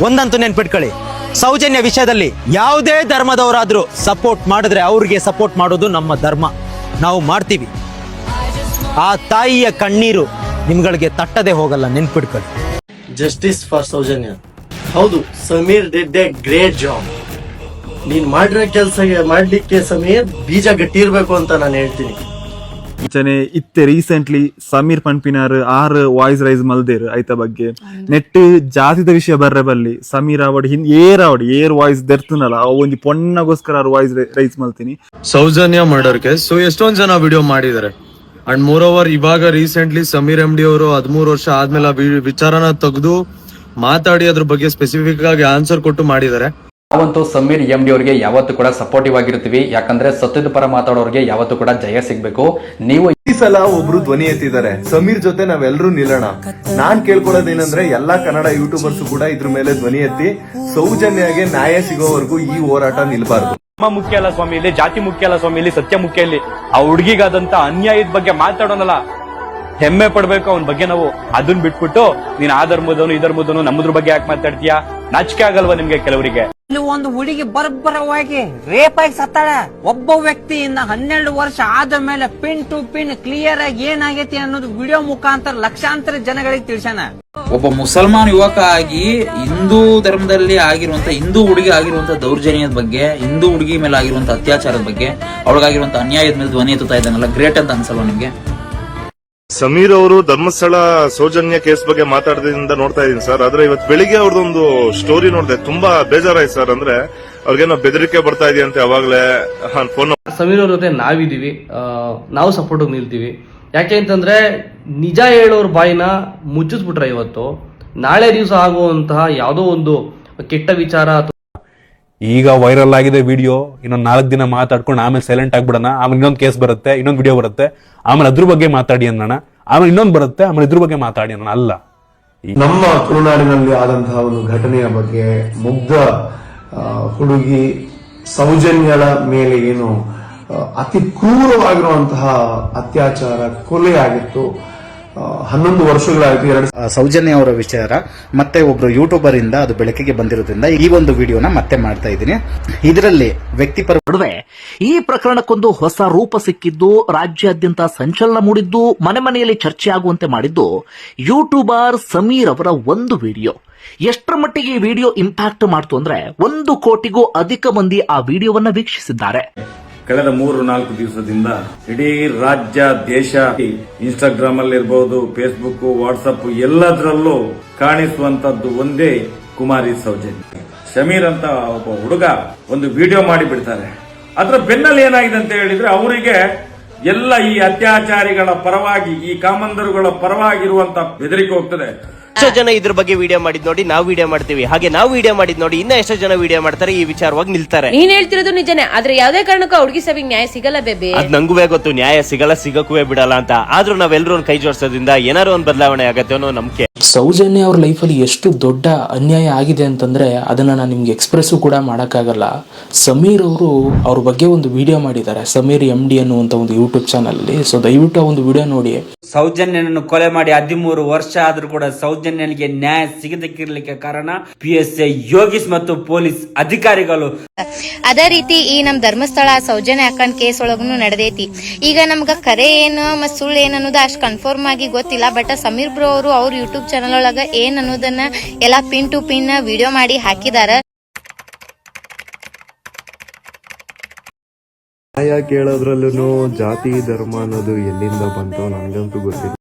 ಒಂದಂತೂ ನೆನ್ಪಿಟ್ಕೊಳ್ಳಿ, ಸೌಜನ್ಯ ವಿಷಯದಲ್ಲಿ ಯಾವುದೇ ಧರ್ಮದವರಾದ್ರೂ ಸಪೋರ್ಟ್ ಮಾಡಿದ್ರೆ ಅವ್ರಿಗೆ ಸಪೋರ್ಟ್ ಮಾಡೋದು ನಮ್ಮ ಧರ್ಮ, ನಾವು ಮಾಡ್ತೀವಿ. ಆ ತಾಯಿಯ ಕಣ್ಣೀರು ನಿಮ್ಗಳಿಗೆ ತಟ್ಟದೆ ಹೋಗಲ್ಲ, ನೆನ್ಪಿಟ್ಕೊಳ್ಳಿ. Justice for Soujanya. ಹೌದು, Sameer did a great job. ನೀನ್ ಮಾಡಿರೋ ಕೆಲಸ ಮಾಡ್ಲಿಕ್ಕೆ ಸಮೀರ್ ಬೀಜ ಗಟ್ಟಿ ಇರ್ಬೇಕು ಅಂತ ನಾನು ಹೇಳ್ತೀನಿ. ಇತ್ತೆ ರೀಸೆಂಟ್ಲಿ ಸಮೀರ್ ಪನ್ಪಿನಾರ್ ಆರ್ ವಾಯ್ಸ್ ರೈಸ್ ಮಲ್ದೇರು ಐತ ಬಗ್ಗೆ ನೆಟ್ ಜಾತಿದ ವಿಷಯ ಬರ್ರೆ ಬಲ್ಲಿ ಸಮೀರ್ ಅವಡ್ ಏರ್ ವಾಯ್ಸ್ ದೆರ್ತನಲ್ಲ ಒಂದಿ ಪೊಣ್ಣಗೋಸ್ಕರ ವಾಯ್ಸ್ ರೈಸ್ ಮಲ್ತೀನಿ. ಸೌಜನ್ಯ ಮರ್ಡರ್ ಕೇಸ್ ಎಷ್ಟೊಂದ್ ಜನ ವಿಡಿಯೋ ಮಾಡಿದ್ದಾರೆ. ಅಂಡ್ ಮೋರ್ ಓವರ್ ಇವಾಗ ರೀಸೆಂಟ್ಲಿ ಸಮೀರ್ MD ಅವರು 13 ವರ್ಷ ಆದ್ಮೇಲೆ ವಿಚಾರನ ತೆಗೆದು ಮಾತಾಡಿ ಅದ್ರ ಬಗ್ಗೆ ಸ್ಪೆಸಿಫಿಕ್ ಆಗಿ ಆನ್ಸರ್ ಕೊಟ್ಟು ಮಾಡಿದ್ದಾರೆ. ನಾವಂತೂ ಸಮೀರ್ MD ಅವರಿಗೆ ಯಾವತ್ತೂ ಕೂಡ ಸಪೋರ್ಟಿವ್ ಆಗಿರ್ತೀವಿ. ಯಾಕಂದ್ರೆ ಸತ್ಯದ ಪರ ಮಾತಾಡೋರಿಗೆ ಯಾವತ್ತೂ ಕೂಡ ಜಯ ಸಿಗ್ಬೇಕು. ನೀವು ಈ ಸಲ ಒಬ್ರು ಧ್ವನಿ ಎತ್ತಿದ್ದಾರೆ, ಸಮೀರ್ ಜೊತೆ ನಾವೆಲ್ಲರೂ ನಿಲ್ಲೋಣ. ನಾನ್ ಕೇಳ್ಕೊಳ್ಳೋದೇನಂದ್ರೆ ಎಲ್ಲಾ ಕನ್ನಡ ಯೂಟ್ಯೂಬರ್ಸ್ ಕೂಡ ಇದ್ರ ಮೇಲೆ ಧ್ವನಿ ಎತ್ತಿ ಸೌಜನ್ಯಗೆ ನ್ಯಾಯ ಸಿಗೋವರೆಗೂ ಈ ಹೋರಾಟ ನಿಲ್ಬಾರ್ದು. ಧರ್ಮ ಮುಖ್ಯ ಅಲ್ಲ ಸ್ವಾಮಿ, ಇಲ್ಲಿ ಜಾತಿ ಮುಖ್ಯ ಅಲ್ಲ ಸ್ವಾಮಿ, ಇಲ್ಲಿ ಸತ್ಯ ಮುಖ್ಯ. ಇಲ್ಲಿ ಆ ಹುಡುಗಿಗಾದಂತ ಅನ್ಯಾಯದ ಬಗ್ಗೆ ಮಾತಾಡೋನಲ್ಲ, ಹೆಮ್ಮೆ ಪಡ್ಬೇಕು ಅವನ ಬಗ್ಗೆ ನಾವು. ಅದನ್ನ ಬಿಟ್ಬಿಟ್ಟು ನೀನ್ ಆ ಧರ್ಮದವನು ಈ ಧರ್ಮದವನು ನಮ್ಮದ್ರ ಬಗ್ಗೆ ಯಾಕೆ ಮಾತಾಡ್ತೀಯಾ? ನಾಚಿಕೆ ಆಗಲ್ವಾ ನಿಮ್ಗೆ ಕೆಲವರಿಗೆ? ಇಲ್ಲಿ ಒಂದು ಹುಡುಗಿ ಬರಬರವಾಗಿ ರೇಪ್ ಆಗಿ ಸತ್ತಾಳ. ಒಬ್ಬ ವ್ಯಕ್ತಿಯಿಂದ 12 ವರ್ಷ ಆದ ಮೇಲೆ ಪಿನ್ ಟು ಪಿನ್ ಕ್ಲಿಯರ್ ಆಗಿ ಏನಾಗೈತಿ ಅನ್ನೋದು ವಿಡಿಯೋ ಮುಖಾಂತರ ಲಕ್ಷಾಂತರ ಜನಗಳಿಗೆ ತಿಳಿಸ್ಯಾನ. ಒಬ್ಬ ಮುಸಲ್ಮಾನ್ ಯುವಕ ಆಗಿ ಹಿಂದೂ ಧರ್ಮದಲ್ಲಿ ಆಗಿರುವಂತ ಹಿಂದೂ ಹುಡುಗಿ ಆಗಿರುವಂತ ದೌರ್ಜನ್ಯದ ಬಗ್ಗೆ, ಹಿಂದೂ ಹುಡುಗಿ ಮೇಲೆ ಆಗಿರುವಂತ ಅತ್ಯಾಚಾರದ ಬಗ್ಗೆ, ಅವಳಿಗಾಗಿರುವಂತ ಅನ್ಯಾಯದ ಮೇಲೆ ಧ್ವನಿ ಎತ್ತುತ್ತಾ ಇದ್ದಾನಲ್ಲ, ಗ್ರೇಟ್ ಅಂತ ಅನ್ಸಲ್ವಾ ನಿಮ್ಗೆ? ಸಮೀರ್ ಅವರು ಧರ್ಮಸ್ಥಳ ಸೌಜನ್ಯ ಕೇಸ್ ಬಗ್ಗೆ ಮಾತಾಡೋದ್ರಿಂದ ನೋಡ್ತಾ ಇದೀನಿ ಸರ್. ಆದ್ರೆ ಇವತ್ತು ಬೆಳಿಗ್ಗೆ ಅವ್ರದೊಂದು ಸ್ಟೋರಿ ನೋಡಿದೆ, ತುಂಬಾ ಬೇಜಾರಾಯ್ತು ಸರ್. ಅಂದ್ರೆ ಅವ್ರಿಗೇನೋ ಬೆದರಿಕೆ ಬರ್ತಾ ಇದೆಯಂತೆ ಅವಾಗ್ಲೇ ಫೋನ್. ಸಮೀರ್ ಅವ್ರ ಜೊತೆ ನಾವಿದೀವಿ, ನಾವು ಸಪೋರ್ಟ್ ನಿಲ್ತೀವಿ. ಯಾಕೆ ಅಂತಂದ್ರೆ ನಿಜ ಹೇಳೋರ್ ಬಾಯಿನ ಮುಚ್ಚಿಸ್ಬಿಟ್ರೆ ಇವತ್ತು ನಾಳೆ ದಿವಸ ಆಗುವಂತಹ ಯಾವುದೋ ಒಂದು ಕೆಟ್ಟ ವಿಚಾರ. ಈಗ ವೈರಲ್ ಆಗಿದೆ ವಿಡಿಯೋ, ಇನ್ನೊಂದು 4 ದಿನ ಮಾತಾಡ್ಕೊಂಡು ಆಮೇಲೆ ಸೈಲೆಂಟ್ ಆಗ್ಬಿಡೋಣ. ಆಮೇಲೆ ಇನ್ನೊಂದು ಕೇಸ್ ಬರುತ್ತೆ, ಇನ್ನೊಂದು ವಿಡಿಯೋ ಬರುತ್ತೆ, ಆಮೇಲೆ ಅದ್ರ ಬಗ್ಗೆ ಮಾತಾಡಿ ಅನ್ನೋಣ. ಆಮೇಲೆ ಇನ್ನೊಂದು ಬರುತ್ತೆ, ಆಮೇಲೆ ಇದ್ರ ಬಗ್ಗೆ ಮಾತಾಡಿ ಅನ್ನೋಣ. ಅಲ್ಲ, ನಮ್ಮ ತುಳುನಾಡಿನಲ್ಲಿ ಆದಂತಹ ಒಂದು ಘಟನೆಯ ಬಗ್ಗೆ ಮುಗ್ಧ ಹುಡುಗಿ ಸೌಜನ್ಯಳ ಮೇಲೆ ಏನು ಅತಿ ಕ್ರೂರವಾಗಿರುವಂತಹ ಅತ್ಯಾಚಾರ, ಕೊಲೆ ಆಗಿತ್ತು. 11 ವರ್ಷಗಳಾಯಿತು. ಸೌಜನ್ಯ ಅವರ ವಿಚಾರ ಮತ್ತೆ ಒಬ್ರು ಯೂಟ್ಯೂಬರ್ ಇಂದ ಅದು ಬೆಳಕಿಗೆ ಬಂದಿರೋದ್ರಿಂದ ಈ ಒಂದು ವಿಡಿಯೋನ ಮತ್ತೆ ಮಾಡ್ತಾ ಇದ್ದೀನಿ. ಇದರಲ್ಲಿ ವ್ಯಕ್ತಿಪರ ನಡುವೆ ಈ ಪ್ರಕರಣಕ್ಕೊಂದು ಹೊಸ ರೂಪ ಸಿಕ್ಕಿದ್ದು, ರಾಜ್ಯಾದ್ಯಂತ ಸಂಚಲನ ಮೂಡಿದ್ದು, ಮನೆ ಮನೆಯಲ್ಲಿ ಚರ್ಚೆ ಆಗುವಂತೆ ಮಾಡಿದ್ದು ಯೂಟ್ಯೂಬರ್ ಸಮೀರ್ ಅವರ ಒಂದು ವಿಡಿಯೋ. ಎಷ್ಟರ ಮಟ್ಟಿಗೆ ಈ ವಿಡಿಯೋ ಇಂಪ್ಯಾಕ್ಟ್ ಮಾಡ್ತು ಅಂದ್ರೆ 1 ಕೋಟಿಗೂ ಅಧಿಕ ಮಂದಿ ಆ ವಿಡಿಯೋವನ್ನ ವೀಕ್ಷಿಸಿದ್ದಾರೆ. ಕಳೆದ 3-4 ದಿವಸದಿಂದ ಇಡೀ ರಾಜ್ಯ, ದೇಶ, ಇನ್ಸ್ಟಾಗ್ರಾಮ್ ಅಲ್ಲಿ ಇರಬಹುದು, ಫೇಸ್ಬುಕ್, ವಾಟ್ಸಪ್ ಎಲ್ಲದರಲ್ಲೂ ಕಾಣಿಸುವಂತದ್ದು ಒಂದೇ ಕುಮಾರಿ ಸೌಜನ್ಯ. ಸಮೀರ್ ಅಂತ ಒಬ್ಬ ಹುಡುಗ ಒಂದು ವಿಡಿಯೋ ಮಾಡಿ ಬಿಡ್ತಾರೆ. ಅದರ ಬೆನ್ನಲ್ಲಿ ಏನಾಗಿದೆ ಅಂತ ಹೇಳಿದ್ರೆ ಅವರಿಗೆ ಎಲ್ಲ ಈ ಅತ್ಯಾಚಾರಿಗಳ ಪರವಾಗಿ, ಈ ಕಾಮಂದರುಗಳ ಪರವಾಗಿರುವಂತ ಬೆದರಿಕೆ ಹೋಗ್ತದೆ. ಎಷ್ಟೋ ಜನ ಇದ್ರ ಬಗ್ಗೆ ವಿಡಿಯೋ ಮಾಡಿದ್ ನೋಡಿ ನಾವು ವಿಡಿಯೋ ಮಾಡ್ತೀವಿ, ಹಾಗೆ ನಾವು ವಿಡಿಯೋ ಮಾಡಿದ್ ನೋಡಿ ಇನ್ನ ಎಷ್ಟೋ ಜನ ವಿಡಿಯೋ ಮಾಡ್ತಾರೆ, ಈ ವಿಚಾರವಾಗಿ ನಿಲ್ತಾರೆ. ನೀನ್ ಹೇಳ್ತಿರೋದು ನಿಜನೇ, ಆದ್ರೆ ಯಾವ್ದೇ ಕಾರಣಕ್ಕೂ ಹುಡುಗಿ ಸವಿಗೆ ನ್ಯಾಯ ಸಿಗಲ್ಲ ಬೇಬಿ. ಅದ್ ನಂಗೂ ಗೊತ್ತು, ನ್ಯಾಯ ಸಿಗಲ್ಲ, ಸಿಗಕ್ಕೂ ಬಿಡಲ್ಲ ಅಂತ. ಆದ್ರೂ ನಾವೆಲ್ಲರೂ ಕೈ ಜೋಡಿಸೋದ್ರಿಂದ ಏನಾದ್ರು ಒಂದು ಬದಲಾವಣೆ ಆಗತ್ತೆ ಅನ್ನೋ ನಂಬಿಕೆ. ಸೌಜನ್ಯ ಅವ್ರ ಲೈಫಲ್ಲಿ ಎಷ್ಟು ದೊಡ್ಡ ಅನ್ಯಾಯ ಆಗಿದೆ ಅಂತಂದ್ರೆ ಅದನ್ನ ನಾನು ನಿಮ್ಗೆ ಎಕ್ಸ್ಪ್ರೆಸ್ ಕೂಡ ಮಾಡಕ್ಕಾಗಲ್ಲ. ಸಮೀರ್ ಅವರು ಅವ್ರ ಬಗ್ಗೆ ಒಂದು ವಿಡಿಯೋ ಮಾಡಿದ್ದಾರೆ, ಸಮೀರ್ MD ಅನ್ನುವಂತ ಒಂದು ಯೂಟ್ಯೂಬ್ ಚಾನಲ್ ಅಲ್ಲಿ. ಸೊ ದಯವಿಟ್ಟು ಆ ಒಂದು ವಿಡಿಯೋ ನೋಡಿ. ಸೌಜನ್ಯನನ್ನು ಕೊಲೆ ಮಾಡಿ 13 ವರ್ಷ ಆದ್ರೂ ಕೂಡ ಸೌಜನ್ಯನಿಗೆ ನ್ಯಾಯ ಸಿಗದಕ್ಕಿರ್ಲಿಕ್ಕೆ ಕಾರಣ PSI ಯೋಗೀಶ್ ಮತ್ತು ಪೊಲೀಸ್ ಅಧಿಕಾರಿಗಳು. ಅದೇ ರೀತಿ ಈ ನಮ್ ಧರ್ಮಸ್ಥಳ ಸೌಜನ್ಯ ಅಕ್ಕನ್ ಕೇಸ್ ಒಳಗೂ ನಡೆದೈತಿ. ಈಗ ನಮ್ಗ ಕರೆ ಏನು ಮತ್ ಸುಳ್ಳು ಏನ್ ಅನ್ನೋದು ಅಷ್ಟ್ ಕನ್ಫರ್ಮ್ ಆಗಿ ಗೊತ್ತಿಲ್ಲ. ಬಟ್ ಸಮೀರ್ ಬ್ರೋ ಅವರು ಅವ್ರ ಯೂಟ್ಯೂಬ್ ಚಾನಲ್ ಒಳಗ ಏನ್ ಅನ್ನೋದನ್ನ ಎಲ್ಲಾ ಪಿನ್ ಟು ಪಿನ್ ವಿಡಿಯೋ ಮಾಡಿ ಹಾಕಿದಾರ. ನ್ಯಾಯ ಕೇಳೋದ್ರಲ್ಲೂ ಜಾತಿ ಧರ್ಮ ಅನ್ನೋದು ಎಲ್ಲಿಂದ ಬಂತು ನನ್ಗಂತೂ ಗೊತ್ತಿಲ್ಲ.